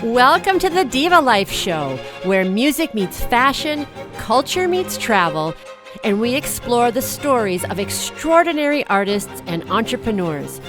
Welcome to the Diva Life Show, where music meets fashion, culture meets travel, and we explore the stories of extraordinary artists and entrepreneurs.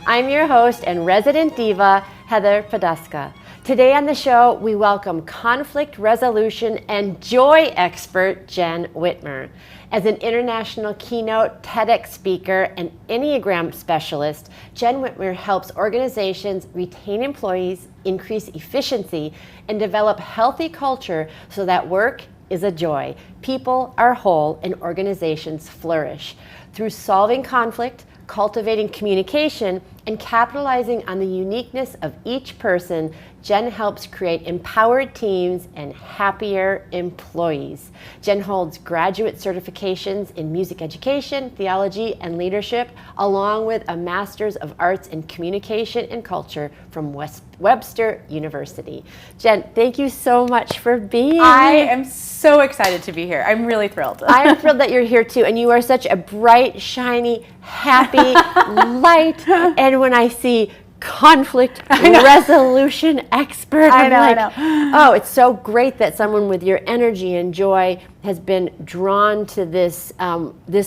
I'm your host and resident diva, Heather Poduska. Today on the show, we welcome conflict resolution and joy expert Jenn Whitmer. As an international keynote TEDx speaker and Enneagram specialist, Jenn Whitmer helps organizations retain employees, increase efficiency, and develop healthy culture so that work is a joy. People are whole and organizations flourish. Through solving conflict, cultivating communication, and capitalizing on the uniqueness of each person, Jenn helps create empowered teams and happier employees. Jenn holds graduate certifications in music education, theology, and leadership, along with a Master's of Arts in Communication and Culture from Webster University. Jenn, thank you so much for being here. I am so excited to be here. I'm really thrilled. I am thrilled that you're here too, and you are such a bright, shiny, happy light. And when I see conflict resolution expert, I know. Oh, it's so great that someone with your energy and joy has been drawn to this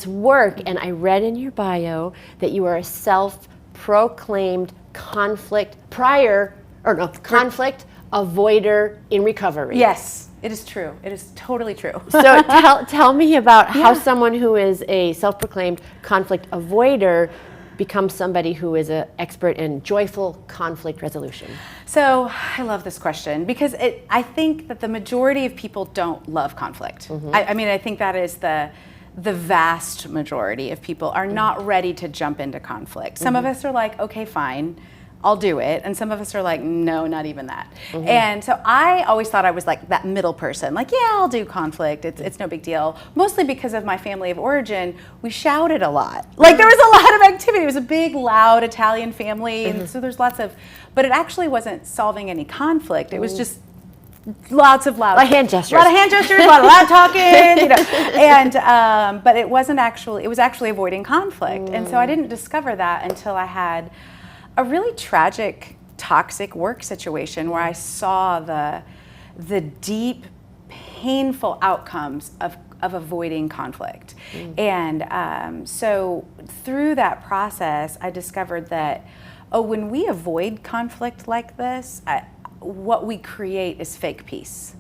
work. And I read in your bio that you are a self-proclaimed conflict avoider in recovery. Yes, it is true. It is totally true. So tell me about how someone who is a self-proclaimed conflict avoider becomes somebody who is an expert in joyful conflict resolution. So I love this question because I think that the majority of people don't love conflict. Mm-hmm. I think that is the vast majority of people are not ready to jump into conflict. Some of us are like, okay, fine, I'll do it. And some of us are like, no, not even that. Mm-hmm. And so I always thought I was like that middle person, like, yeah, I'll do conflict. It's no big deal. Mostly because of my family of origin, we shouted a lot. Like there was a lot of activity. It was a big, loud Italian family. And so there's lots of, but it actually wasn't solving any conflict. It was just lots of loud. A lot of hand gestures. A lot of hand gestures, a lot of loud talking, you know. And, but it was actually avoiding conflict. And so I didn't discover that until I had a really tragic, toxic work situation where I saw the deep, painful outcomes of avoiding conflict. And so through that process, I discovered that, when we avoid conflict like this, what we create is fake peace.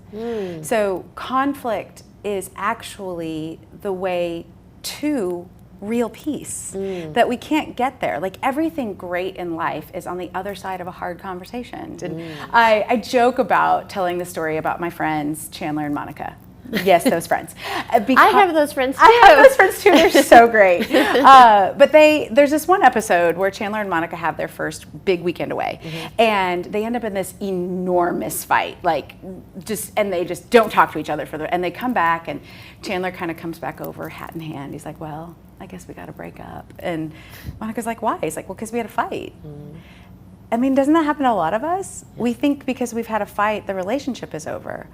So conflict is actually the way to real peace, that we can't get there. Like everything great in life is on the other side of a hard conversation. And I joke about telling the story about my friends, Chandler and Monica. Yes, those friends. I have those friends too. I have those friends too. They're so great. But there's this one episode where Chandler and Monica have their first big weekend away, and they end up in this enormous fight. And they just don't talk to each other and they come back, and Chandler kind of comes back over, hat in hand. He's like, "Well, I guess we got to break up." And Monica's like, "Why?" He's like, "Well, because we had a fight." I mean, doesn't that happen to a lot of us? We think because we've had a fight, the relationship is over.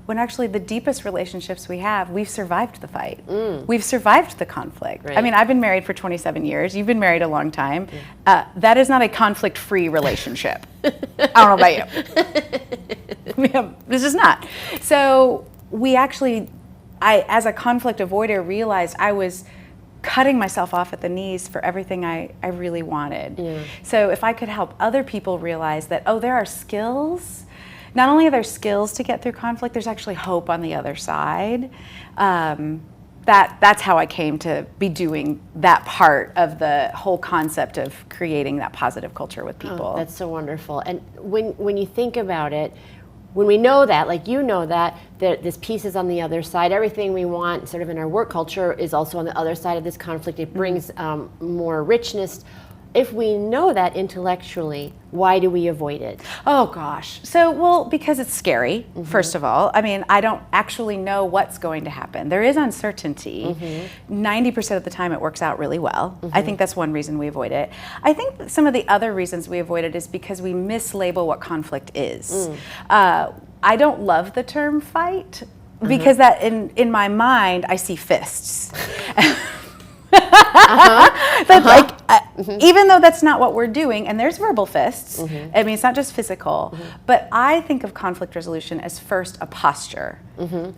When actually the deepest relationships we have, we've survived the fight. We've survived the conflict. Right. I mean, I've been married for 27 years. You've been married a long time. That is not a conflict-free relationship. I don't know about you. This is not. So I, as a conflict avoider, realized I was cutting myself off at the knees for everything I really wanted. So if I could help other people realize that, there are skills. Not only are there skills to get through conflict, there's actually hope on the other side. That's how I came to be doing that part of the whole concept of creating that positive culture with people. Oh, that's so wonderful. And when you think about it, when we know that, like you know that this piece is on the other side, everything we want sort of in our work culture is also on the other side of this conflict. It brings more richness. If we know that intellectually, why do we avoid it? Oh gosh. So, because it's scary, first of all. I mean, I don't actually know what's going to happen. There is uncertainty. 90% of the time it works out really well. I think that's one reason we avoid it. I think that some of the other reasons we avoid it is because we mislabel what conflict is. I don't love the term fight because that in my mind, I see fists. Like even though that's not what we're doing. And there's verbal fists. I mean, it's not just physical. But I think of conflict resolution as first a posture.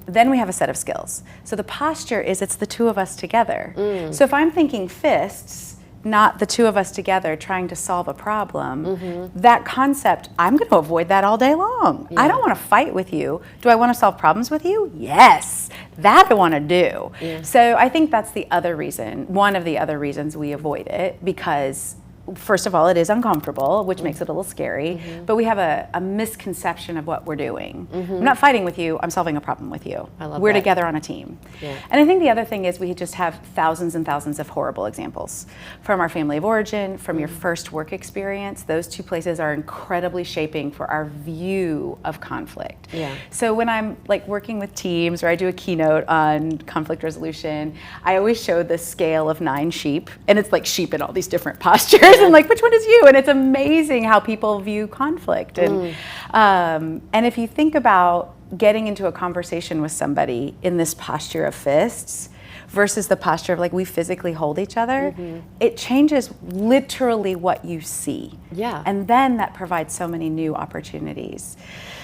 Then we have a set of skills. So the posture is it's the two of us together. So if I'm thinking fists, not the two of us together trying to solve a problem, that concept, I'm going to avoid that all day long. I don't want to fight with you. Do I want to solve problems with you? Yes, that I want to do. So I think that's the other reason, one of the other reasons we avoid it, because first of all, it is uncomfortable, which makes it a little scary, but we have a misconception of what we're doing. I'm not fighting with you, I'm solving a problem with you. We're together on a team. And I think the other thing is we just have thousands and thousands of horrible examples from our family of origin, from your first work experience. Those two places are incredibly shaping for our view of conflict. So when I'm like working with teams or I do a keynote on conflict resolution, I always show the scale of 9 sheep, and it's like sheep in all these different postures. And like, which one is you? And it's amazing how people view conflict. And if you think about getting into a conversation with somebody in this posture of fists versus the posture of like we physically hold each other, it changes literally what you see. And then that provides so many new opportunities.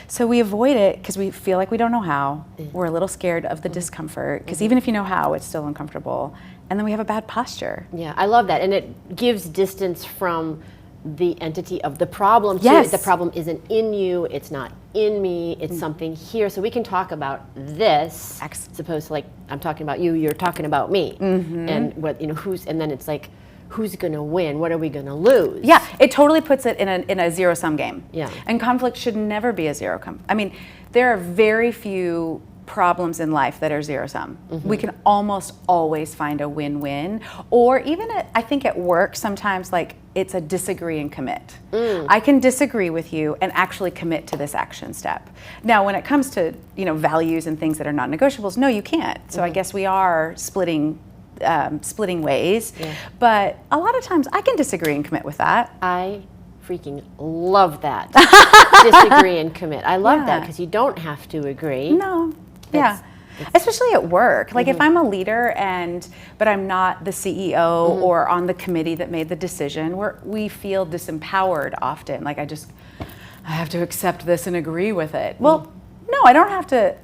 So we avoid it because we feel like we don't know how. We're a little scared of the discomfort because even if you know how, it's still uncomfortable. And then we have a bad posture. I love that. And it gives distance from the entity of the problem. The problem isn't in you, it's not in me, it's something here. So we can talk about this, as opposed to like, I'm talking about you, you're talking about me. And what, and then it's like, who's gonna win? What are we gonna lose? It totally puts it in a zero-sum game. And conflict should never be a zero-sum. I mean, there are very few problems in life that are zero-sum. We can almost always find a win-win, or even I think at work sometimes like it's a disagree and commit. I can disagree with you and actually commit to this action step. Now when it comes to values and things that are non-negotiables, no, you can't. So I guess we are splitting ways, but a lot of times I can disagree and commit with that. I freaking love that. Disagree and commit. I love that because you don't have to agree. No. Especially at work. Like if I'm a leader but I'm not the CEO or on the committee that made the decision, we feel disempowered often. Like I have to accept this and agree with it. Well, no, I don't have to.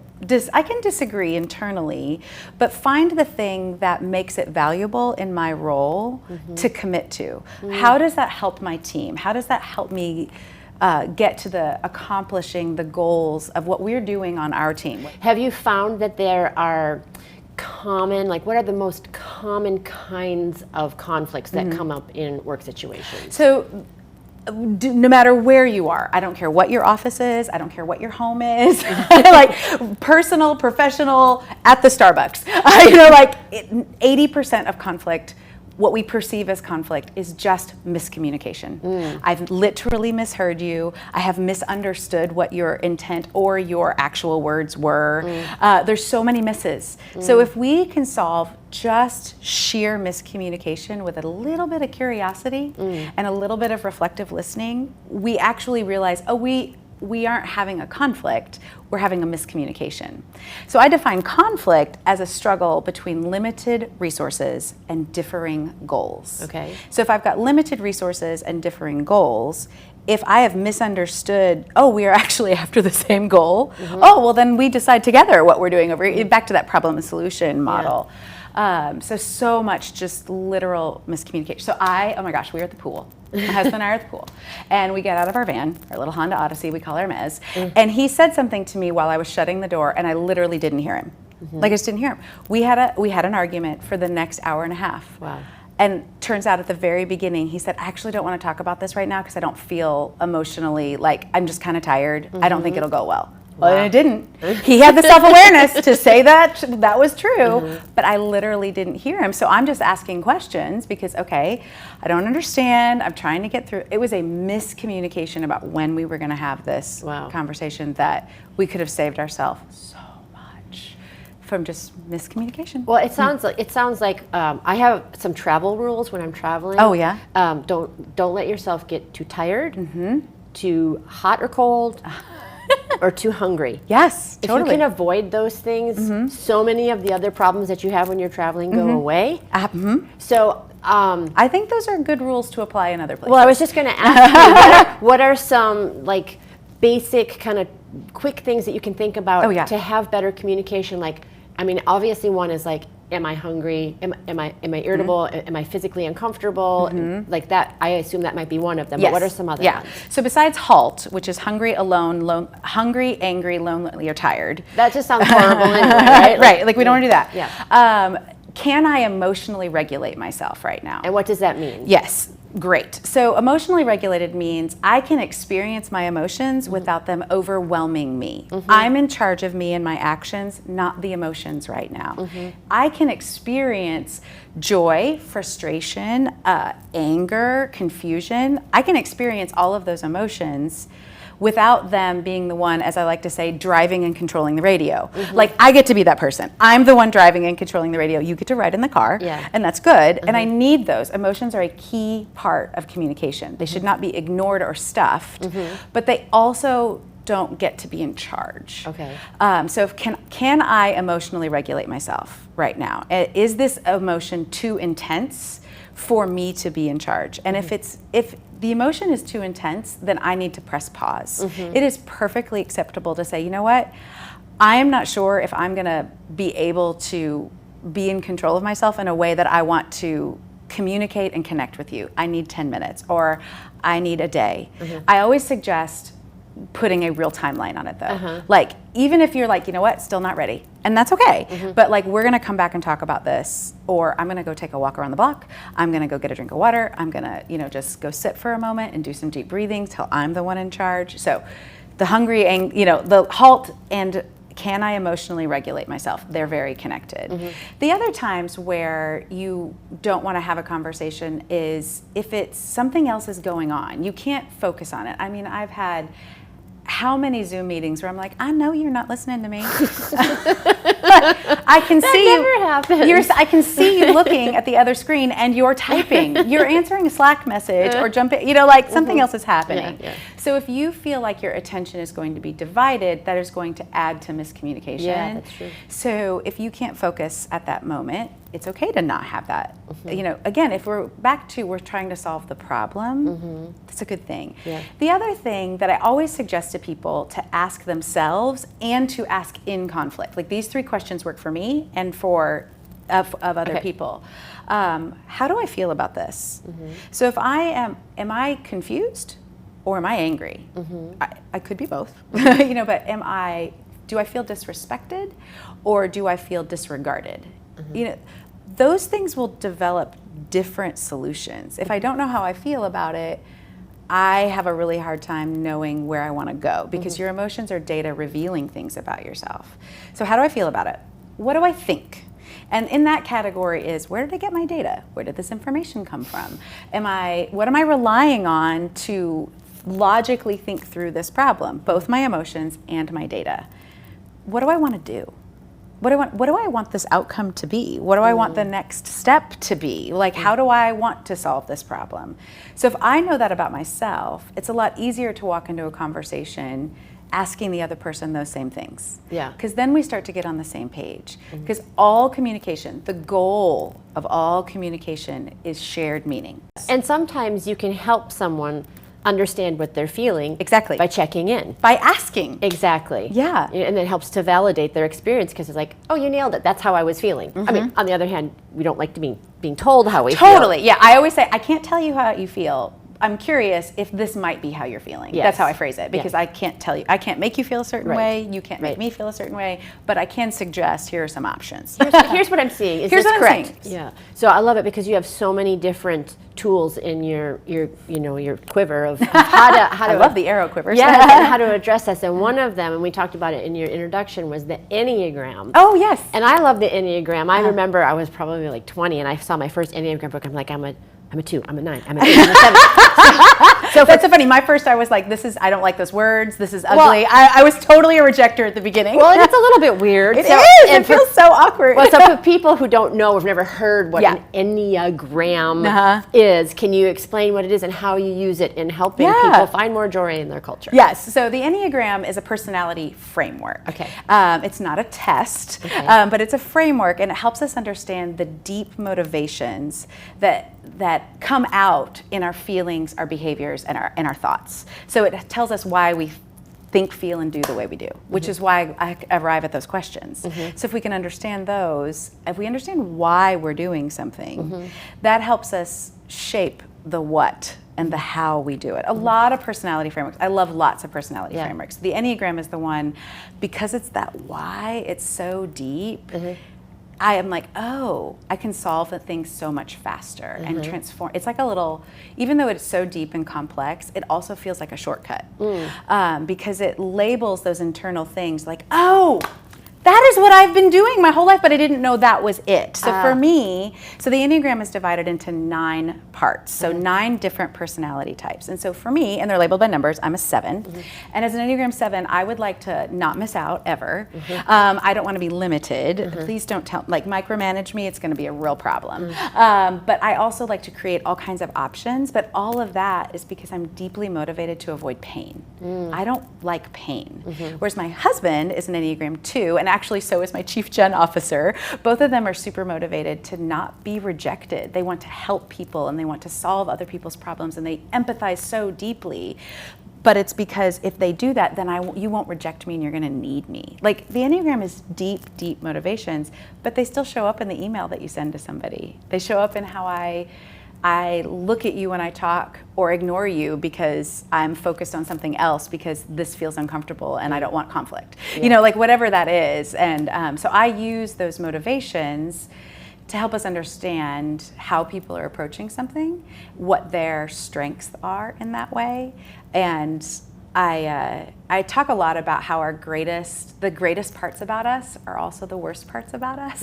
I can disagree internally, but find the thing that makes it valuable in my role to commit to. How does that help my team? How does that help me get to accomplishing the goals of what we're doing on our team? Have you found that there are what are the most common kinds of conflicts that come up in work situations? So no matter where you are, I don't care what your office is, I don't care what your home is, like personal, professional, at the Starbucks. 80% of conflict, what we perceive as conflict, is just miscommunication. I've literally misheard you. I have misunderstood what your intent or your actual words were. There's so many misses. So if we can solve just sheer miscommunication with a little bit of curiosity and a little bit of reflective listening, we actually realize, we aren't having a conflict, we're having a miscommunication. So I define conflict as a struggle between limited resources and differing goals. So if I've got limited resources and differing goals, if I have misunderstood, we are actually after the same goal, well then we decide together what we're doing back to that problem and solution model. So much just literal miscommunication. So oh my gosh, we were at the pool. My husband and I are at the pool. And we get out of our van, our little Honda Odyssey, we call her Mez. And he said something to me while I was shutting the door, and I literally didn't hear him. Like I just didn't hear him. We had an argument for the next hour and a half. Wow. And turns out at the very beginning, he said, I actually don't want to talk about this right now because I don't feel emotionally, I'm just kind of tired. I don't think it'll go well. Well, it didn't. He had the self-awareness to say that was true, but I literally didn't hear him. So I'm just asking questions because, I don't understand. I'm trying to get through. It was a miscommunication about when we were going to have this conversation that we could have saved ourselves so much from just miscommunication. Well, it sounds like I have some travel rules when I'm traveling. Oh yeah. Don't let yourself get too tired, too hot or cold. Or too hungry. Yes, totally. If you can avoid those things, so many of the other problems that you have when you're traveling go away. So I think those are good rules to apply in other places. Well, I was just going to ask you, what are some like basic kind of quick things that you can think about to have better communication? Like, I mean, obviously one is like, am I hungry? Am I irritable? Mm-hmm. Am I physically uncomfortable? Mm-hmm. Like that, I assume that might be one of them. Yes. But what are some other ones? So besides HALT, which is hungry, alone, hungry, angry, lonely, or tired. That just sounds horrible anyway, right? Right, like we don't want to do that. Yeah. Can I emotionally regulate myself right now? And what does that mean? Yes, great. So emotionally regulated means I can experience my emotions without them overwhelming me. I'm in charge of me and my actions, not the emotions right now. I can experience joy, frustration, anger, confusion. I can experience all of those emotions without them being the one, as I like to say, driving and controlling the radio. Like, I get to be that person. I'm the one driving and controlling the radio. You get to ride in the car, and that's good. And I need those. Emotions are a key part of communication. They should not be ignored or stuffed, but they also don't get to be in charge. Okay. So can I emotionally regulate myself right now? Is this emotion too intense for me to be in charge? And if the emotion is too intense, then I need to press pause. It is perfectly acceptable to say, you know what? I am not sure if I'm gonna be able to be in control of myself in a way that I want to communicate and connect with you. I need 10 minutes or I need a day. I always suggest putting a real timeline on it though. Like, even if you're like, you know what, still not ready, and that's okay, but like, we're gonna come back and talk about this, or I'm gonna go take a walk around the block, I'm gonna go get a drink of water, I'm gonna, just go sit for a moment and do some deep breathing till I'm the one in charge. So the hungry, and the HALT and can I emotionally regulate myself, they're very connected. The other times where you don't want to have a conversation is if it's something else is going on. You can't focus on it. I mean, I've had how many Zoom meetings where I'm like, I know you're not listening to me. I can see you. I can see you looking at the other screen and you're typing. You're answering a Slack message or jumping, like something else is happening. So if you feel like your attention is going to be divided, that is going to add to miscommunication. Yeah, that's true. So if you can't focus at that moment, it's okay to not have that. Again, if we're trying to solve the problem, that's a good thing. Yeah. The other thing that I always suggest to people to ask themselves and to ask in conflict, like these 3 questions work for me and for of other people. How do I feel about this? So if am I confused or am I angry? I could be both, but do I feel disrespected or do I feel disregarded? Those things will develop different solutions. If I don't know how I feel about it, I have a really hard time knowing where I want to go because your emotions are data revealing things about yourself. So how do I feel about it? What do I think? And in that category is, where did I get my data? Where did this information come from? What am I relying on to logically think through this problem, both my emotions and my data? What do I want to do? What do I want this outcome to be? What do I want the next step to be? Like, how do I want to solve this problem? So if I know that about myself, it's a lot easier to walk into a conversation asking the other person those same things. Yeah. Because then we start to get on the same page. Because all communication, the goal of all communication is shared meaning. And sometimes you can help someone understand what they're feeling by checking in, by asking. Yeah. And it helps to validate their experience because it's like, oh, you nailed it, that's how I was feeling. I mean, on the other hand, we don't like to being told how we feel. Yeah, I always say, I can't tell you how you feel. I'm curious if this might be how you're feeling. That's how I phrase it, because I can't tell you, I can't make you feel a certain way, you can't make me feel a certain way, but I can suggest here are some options. Here's what I'm seeing. Is this correct? Yeah. So I love it because you have so many different tools in your quiver of how to I love the arrow quivers. Yeah, and how to address this. And one of them, and we talked about it in your introduction, was the Enneagram. Oh, yes. And I love the Enneagram. I remember I was probably like 20 and I saw my first Enneagram book. I'm like, I'm a I'm a 2, I'm a 9, I'm a 8, I'm a 7. So that's so funny. My first, I was like, I don't like those words. This is ugly. I was totally a rejector at the beginning. Well, it's a little bit weird. It is. It feels so awkward. Well, so for people who don't know, have never heard what an Enneagram is, can you explain what it is and how you use it in helping people find more joy in their culture? Yes. So the Enneagram is a personality framework. Okay. It's not a test, but it's a framework, and it helps us understand the deep motivations that come out in our feelings, our behaviors, and our thoughts. So it tells us why we think, feel, and do the way we do, which is why I arrive at those questions. So if we can understand those, if we understand why we're doing something, that helps us shape the what and the how we do it. A lot of personality frameworks. I love lots of personality frameworks. The Enneagram is the one, because it's that why, it's so deep. I am like, oh, I can solve the things so much faster and transform. It's like a little, even though it's so deep and complex, it also feels like a shortcut because it labels those internal things like, oh, that is what I've been doing my whole life, but I didn't know that was it. So for me, the Enneagram is divided into 9 parts, so 9 different personality types. And so for me, and they're labeled by numbers, I'm a 7. And as an Enneagram 7, I would like to not miss out ever. I don't want to be limited. Please don't micromanage me. It's going to be a real problem. But I also like to create all kinds of options, but all of that is because I'm deeply motivated to avoid pain. I don't like pain. Whereas my husband is an Enneagram 2, and actually so is my chief Gen officer. Both of them are super motivated to not be rejected. They want to help people and they want to solve other people's problems and they empathize so deeply. But it's because if they do that, then you won't reject me and you're going to need me. Like the Enneagram is deep, deep motivations, but they still show up in the email that you send to somebody. They show up in how I look at you when I talk or ignore you because I'm focused on something else because this feels uncomfortable and I don't want conflict. You know, like whatever that is. And so I use those motivations to help us understand how people are approaching something, what their strengths are in that way. And I talk a lot about how the greatest parts about us are also the worst parts about us.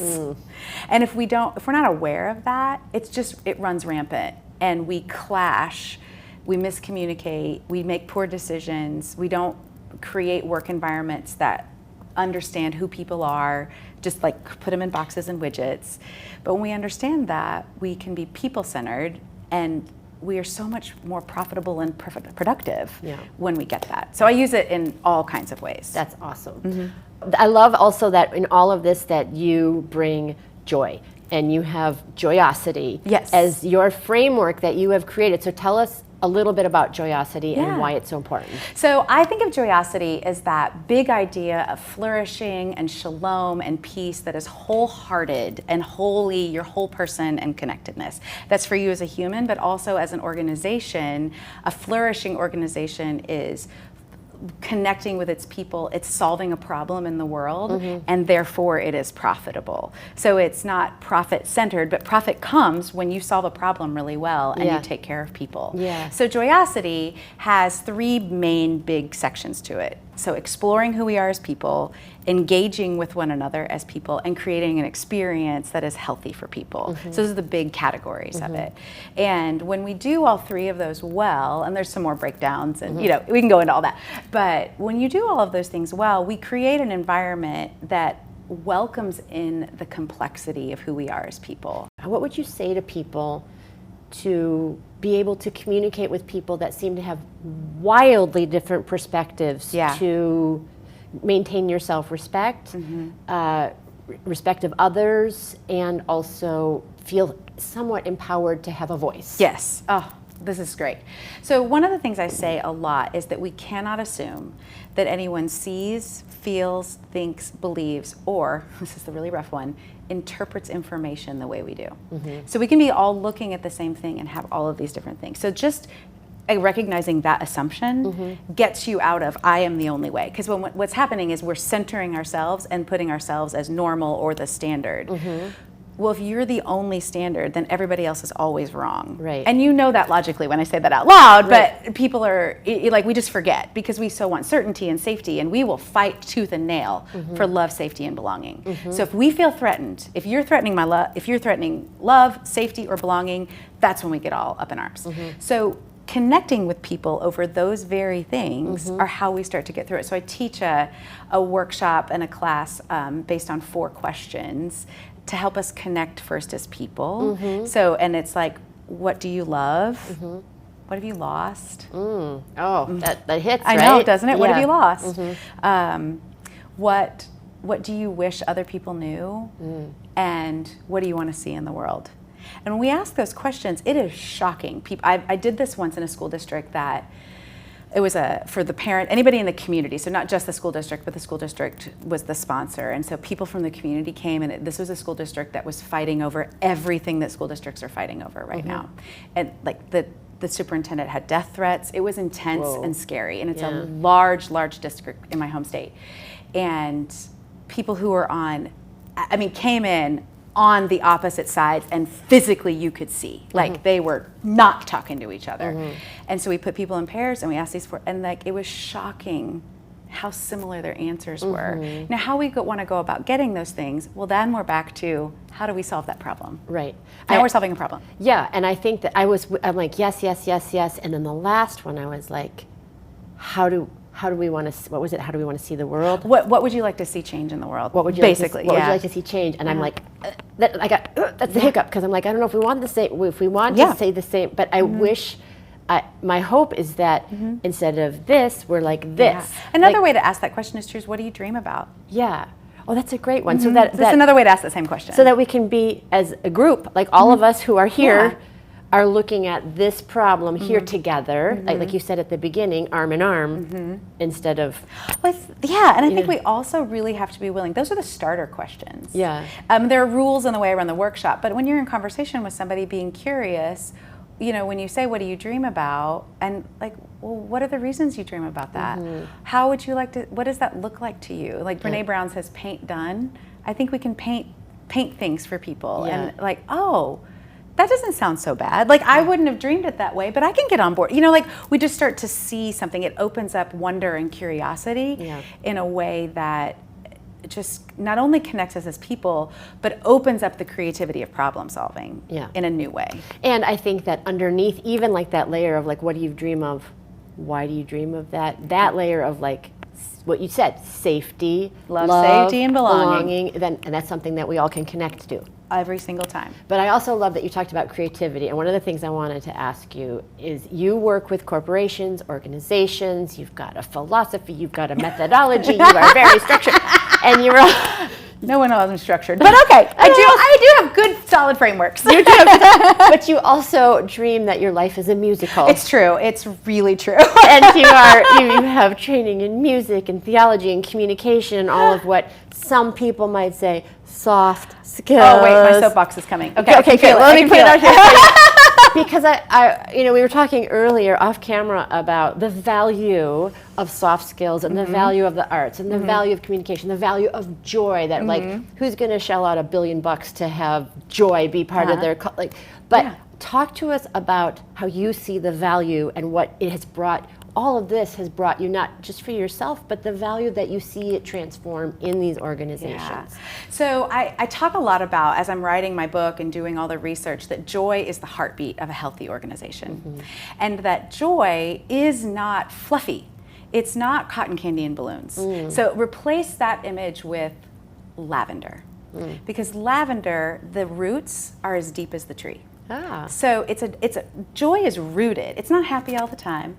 And if we're not aware of that, it runs rampant and we clash, we miscommunicate, we make poor decisions, we don't create work environments that understand who people are, just like put them in boxes and widgets. But when we understand that, we can be people-centered and we are so much more profitable and productive when we get that. So I use it in all kinds of ways. That's awesome. I love also that in all of this that you bring joy and you have Joyosity as your framework that you have created. So tell us a little bit about Joyosity and why it's so important. So I think of Joyosity as that big idea of flourishing and shalom and peace that is wholehearted and wholly your whole person and connectedness. That's for you as a human, but also as an organization. A flourishing organization is connecting with its people, it's solving a problem in the world, and therefore it is profitable. So it's not profit-centered, but profit comes when you solve a problem really well and you take care of people. So Joyosity has 3 main big sections to it. So exploring who we are as people, engaging with one another as people, and creating an experience that is healthy for people. So those are the big categories of it. And when we do all 3 of those well, and there's some more breakdowns, and you know, we can go into all that. But when you do all of those things well, we create an environment that welcomes in the complexity of who we are as people. What would you say to people to be able to communicate with people that seem to have wildly different perspectives to maintain your self-respect, respect of others, and also feel somewhat empowered to have a voice? Yes. Oh, this is great. So one of the things I say a lot is that we cannot assume that anyone sees, feels, thinks, believes, or, this is the really rough one, interprets information the way we do. So we can be all looking at the same thing and have all of these different things. So just recognizing that assumption gets you out of I am the only way. Because what's happening is we're centering ourselves and putting ourselves as normal or the standard. well, if you're the only standard, then everybody else is always wrong. Right. And you know that logically when I say that out loud, Right. but people are, like, we just forget because we so want certainty and safety, and we will fight tooth and nail for love, safety, and belonging. So if we feel threatened, if you're threatening love, safety, or belonging, that's when we get all up in arms. So connecting with people over those very things are how we start to get through it. So I teach a workshop and a class based on 4 questions to help us connect first as people. So, and it's like, what do you love? What have you lost? Oh, that hits, I right? know, doesn't it? What have Yeah. you lost? What do you wish other people knew? And what do you want to see in the world? And when we ask those questions, it is shocking. I did this once in a school district that it was for the parent, anybody in the community, so not just the school district, but the school district was the sponsor. And so people from the community came, and this was a school district that was fighting over everything that school districts are fighting over right now. And like the superintendent had death threats. It was intense and scary. And it's a large, large district in my home state. And people who were came in on the opposite sides, and physically you could see, like they were not talking to each other. And so we put people in pairs and we asked these and like it was shocking how similar their answers were. Now how we want to go about getting those things, well then we're back to how do we solve that problem? Right. Now we're solving a problem. Yeah, and I think that I'm like, yes, yes, yes, yes. And then the last one I was like, how do we want to, what was it? How do we want to see the world? What would you like to see change in the world? What would you basically? What would you like to see change? And I'm like, that's the hiccup, because I'm like, I don't know if we want to say the same, but I wish. My hope is that instead of this, we're like this. Another way to ask that question is, what do you dream about? Yeah. Oh, that's a great one. So that's another way to ask the same question. So that we can be as a group, like all of us who are here. Are looking at this problem here together, like you said at the beginning, arm in arm, instead of... and I think we also really have to be willing. Those are the starter questions. Yeah. There are rules in the way I run the workshop, but when you're in conversation with somebody being curious, when you say, what do you dream about? And like, well, what are the reasons you dream about that? How would you like to, what does that look like to you? Like Brene Brown says, paint done. I think we can paint things for people. And like, oh, that doesn't sound so bad. Like I wouldn't have dreamed it that way, but I can get on board. Like we just start to see something. It opens up wonder and curiosity in a way that just not only connects us as people, but opens up the creativity of problem solving in a new way. And I think that underneath, even like that layer of like, what do you dream of? Why do you dream of that? That layer of like, what you said, safety, love, safety, and belonging. And that's something that we all can connect to. Every single time. But I also love that you talked about creativity. And one of the things I wanted to ask you is you work with corporations, organizations, you've got a philosophy, you've got a methodology, you are very structured. And you're no one else is structured. But okay, I do have good solid frameworks. You do, but you also dream that your life is a musical. It's true. It's really true. And you have training in music and theology and communication and all of what some people might say soft skills. Oh wait, my soapbox is coming. Okay, let me put it out here. Because we were talking earlier off camera about the value of soft skills and the value of the arts and the value of communication, the value of joy. That like, who's going to shell out $1 billion to have joy be part of their talk to us about how you see the value and what it has brought. All of this has brought you, not just for yourself, but the value that you see it transform in these organizations. Yeah. So I talk a lot about, as I'm writing my book and doing all the research, that joy is the heartbeat of a healthy organization. And that joy is not fluffy. It's not cotton candy and balloons. So replace that image with lavender. Because lavender, the roots are as deep as the tree. So joy is rooted. It's not happy all the time,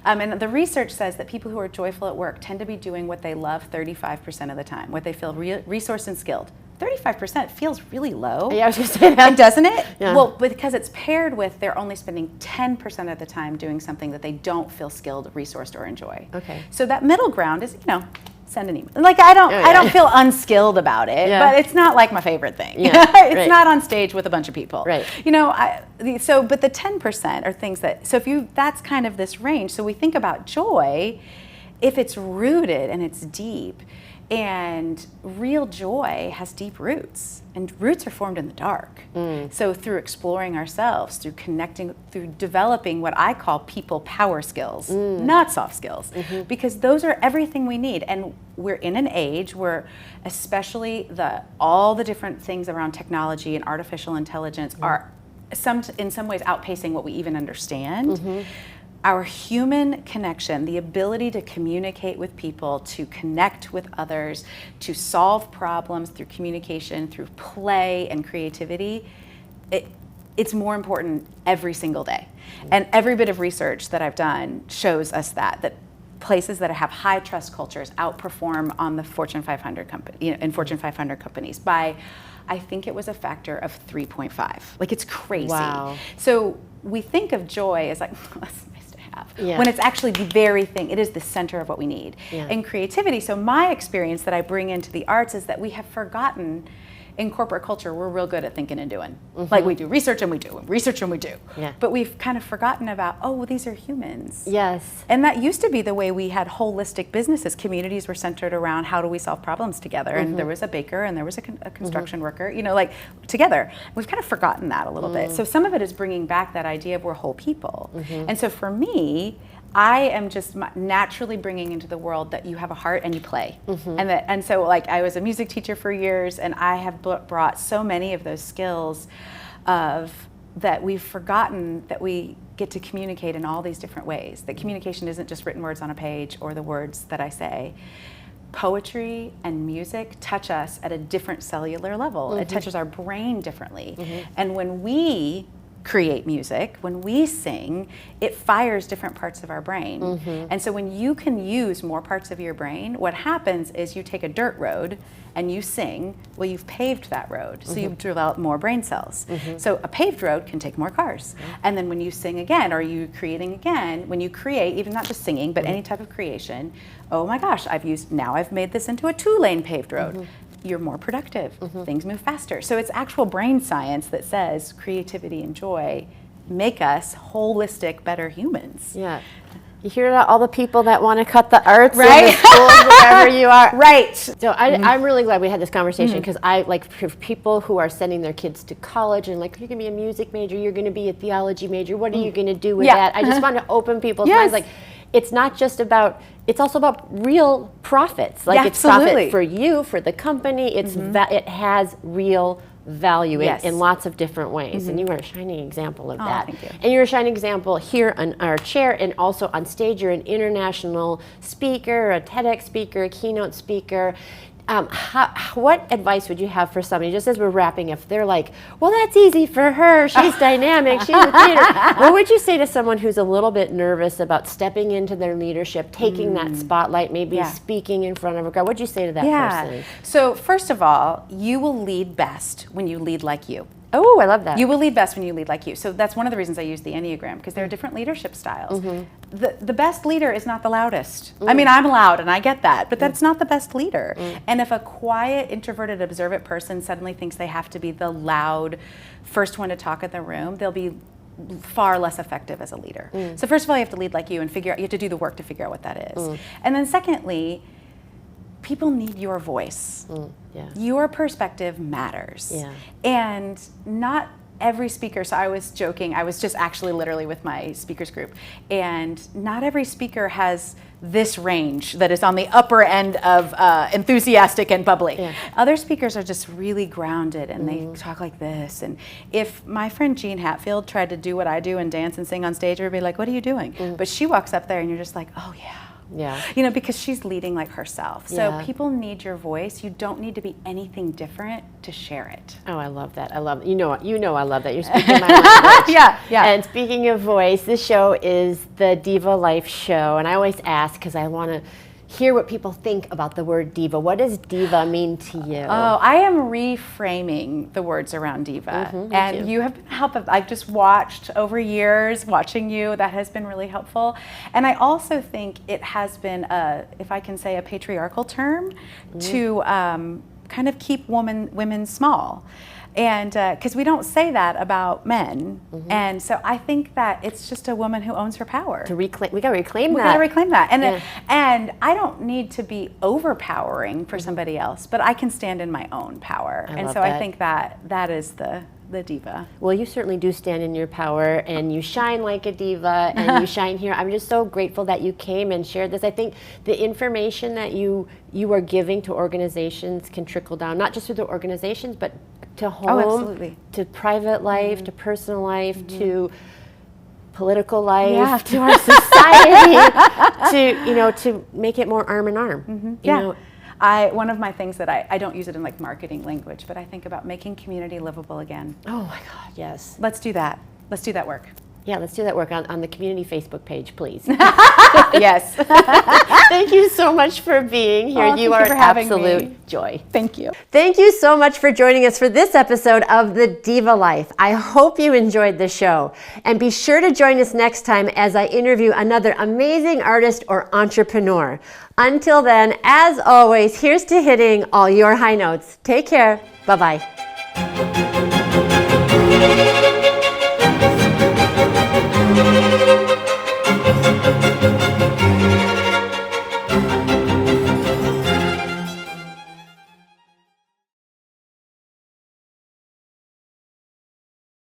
and the research says that people who are joyful at work tend to be doing what they love 35% of the time, what they feel resourced and skilled. 35% feels really low. Yeah, I was going to say that. Doesn't it? Yeah. Well, because it's paired with they're only spending 10% of the time doing something that they don't feel skilled, resourced, or enjoy. Okay. So that middle ground is, send an email. Like I don't feel unskilled about it, but it's not like my favorite thing. It's not on stage with a bunch of people. Right. But the 10% are things that, that's kind of this range. So we think about joy, if it's rooted and it's deep, And real joy has deep roots, and roots are formed in the dark. So through exploring ourselves, through connecting, through developing what I call people power skills, not soft skills, because those are everything we need. And we're in an age where, especially all the different things around technology and artificial intelligence are in some ways outpacing what we even understand. Our human connection, the ability to communicate with people, to connect with others, to solve problems through communication, through play and creativity, it's more important every single day. And every bit of research that I've done shows us that places that have high trust cultures outperform on the Fortune 500 in Fortune 500 companies by, I think it was a factor of 3.5. Like, it's crazy. Wow. So we think of joy as like, that's nice to have, Yeah. when it's actually the very thing, it is the center of what we need. Yeah. And creativity, so my experience that I bring into the arts is that we have forgotten, in corporate culture, we're real good at thinking and doing. Like, we do research and we do, and research and we do. Yeah. But we've kind of forgotten about, oh, well, these are humans. Yes. And that used to be the way we had holistic businesses. Communities were centered around how do we solve problems together. And there was a baker and there was a construction worker, like together. We've kind of forgotten that a little bit. So some of it is bringing back that idea of we're whole people. And so for me, I am just naturally bringing into the world that you have a heart and you play. And so like I was a music teacher for years, and I have brought so many of those skills that we've forgotten that we get to communicate in all these different ways. That communication isn't just written words on a page or the words that I say. Poetry and music touch us at a different cellular level. It touches our brain differently. And when we create music, when we sing, it fires different parts of our brain. And so when you can use more parts of your brain, what happens is you take a dirt road and you sing, well, you've paved that road. So you've developed more brain cells. So a paved road can take more cars. And then when you sing again, or you creating again, when you create, even not just singing, but any type of creation, oh my gosh, I've made this into a 2-lane paved road. You're more productive. Things move faster. So it's actual brain science that says creativity and joy make us holistic, better humans. Yeah. You hear that, all the people that want to cut the arts Right? in the schools, wherever you are. Right. So I'm really glad we had this conversation, because I like for people who are sending their kids to college and like, you're going to be a music major, you're going to be a theology major, what are you going to do with that? I just want to open people's minds. Like, it's not just about, it's also about real profits. Like, it's profit for you, for the company. It's it has real value in lots of different ways. And you are a shining example of that. Thank you. And you're a shining example here on our chair, and also on stage. You're an international speaker, a TEDx speaker, a keynote speaker. What advice would you have for somebody, just as we're wrapping up? They're like, well, that's easy for her. She's dynamic. She's a theater. What would you say to someone who's a little bit nervous about stepping into their leadership, taking that spotlight, maybe speaking in front of a crowd? What would you say to that person? So first of all, you will lead best when you lead like you. Oh, I love that. You will lead best when you lead like you. So that's one of the reasons I use the Enneagram, because there are different leadership styles. The best leader is not the loudest. I mean, I'm loud and I get that, but that's not the best leader. And if a quiet, introverted, observant person suddenly thinks they have to be the loud first one to talk in the room, they'll be far less effective as a leader. So first of all, you have to lead like you and figure out, you have to do the work to figure out what that is. And then secondly, people need your voice. Your perspective matters. And not every speaker, so I was joking, I was just actually literally with my speakers group, and not every speaker has this range that is on the upper end of enthusiastic and bubbly. Other speakers are just really grounded, and they talk like this. And if my friend Jean Hatfield tried to do what I do and dance and sing on stage, everybody would be like, what are you doing? But she walks up there and you're just like, oh yeah. Because she's leading like herself. So people need your voice. You don't need to be anything different to share it. Oh, I love that. I love, I love that. You're speaking my language. And speaking of voice, this show is the Diva Life Show. And I always ask, because I want to hear what people think about the word diva. What does diva mean to you? Oh, I am reframing the words around diva. And you have been helpful. I've just watched over years, watching you, that has been really helpful. And I also think it has been, if I can say, a patriarchal term to kind of keep women small. And because we don't say that about men. And so I think that it's just a woman who owns her power. We got to reclaim that. We got to reclaim that. And I don't need to be overpowering for somebody else, but I can stand in my own power. I think that is the diva. Well, you certainly do stand in your power, and you shine like a diva, and you shine here. I'm just so grateful that you came and shared this. I think the information that you are giving to organizations can trickle down, not just through the organizations, but to home, to private life, to personal life, to political life, to our society, to make it more arm in arm. You know, one of my things that I don't use it in like marketing language, but I think about making community livable again. Oh my God, yes. Let's do that. Let's do that work. Yeah, let's do that work on the community Facebook page, please. Yes. Thank you so much for being here. You are an absolute joy. Thank you. Thank you so much for joining us for this episode of The Diva Life. I hope you enjoyed the show. And be sure to join us next time as I interview another amazing artist or entrepreneur. Until then, as always, here's to hitting all your high notes. Take care. Bye-bye.